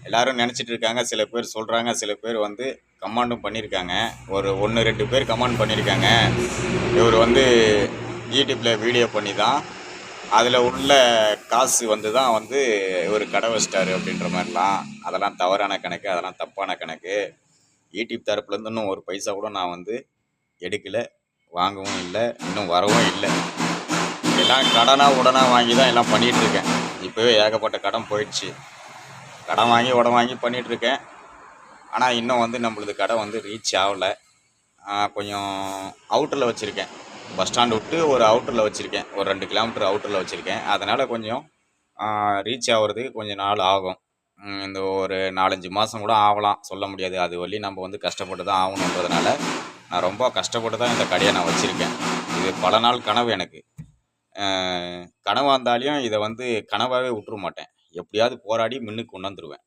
எல்லோரும் நினச்சிட்டு இருக்காங்க. சில பேர் சொல்கிறாங்க, சில பேர் வந்து கமெண்டும் பண்ணியிருக்காங்க. ஒரு 1 2 பேர் கமெண்ட் பண்ணியிருக்காங்க. இவர் வந்து யூடியூப்பில் வீடியோ பண்ணி தான் அதில் உள்ள காசு வந்து தான் வந்து இவர் கடை வச்சிட்டாரு அப்படின்ற மாதிரிலாம். அதெல்லாம் தவறான கணக்கு, அதெல்லாம் தப்பான கணக்கு. யூடியூப் தரப்புலேருந்து இன்னும் ஒரு பைசா கூட நான் வந்து எடுக்கலை, வாங்கவும் இல்லை, இன்னும் வரவும் இல்லை. எல்லாம் கடனாக உடனாக வாங்கி தான் எல்லாம் பண்ணிகிட்ருக்கேன். இப்போவே ஏகப்பட்ட கடன் போயிடுச்சு. கடன் வாங்கி உடன் வாங்கி பண்ணிகிட்ருக்கேன். ஆனால் இன்னும் வந்து நம்மளது கடை வந்து ரீச் ஆகலை. கொஞ்சம் அவுட்டரில் வச்சுருக்கேன். பஸ் ஸ்டாண்டு விட்டு ஒரு அவுட்டரில் வச்சுருக்கேன். ஒரு 2 கிலோமீட்டர் அவுட்டரில் வச்சுருக்கேன். அதனால் கொஞ்சம் ரீச் ஆகிறதுக்கு கொஞ்சம் நாள் ஆகும். இந்த ஒரு 4 5 மாதம் கூட ஆகலாம், சொல்ல முடியாது. அது வரையும் நம்ம வந்து கஷ்டப்பட்டு தான் ஆகணுன்றதுனால நான் ரொம்ப கஷ்டப்பட்டு தான் இந்த கடையை நான் வச்சுருக்கேன். இது பல நாள் கனவு எனக்கு. கனவாக இருந்தாலையும் இதை வந்து கனவாகவே விட்டுற மாட்டேன். எப்படியாவது போராடி முன்னுக்கு கொண்டு வந்துடுவேன்.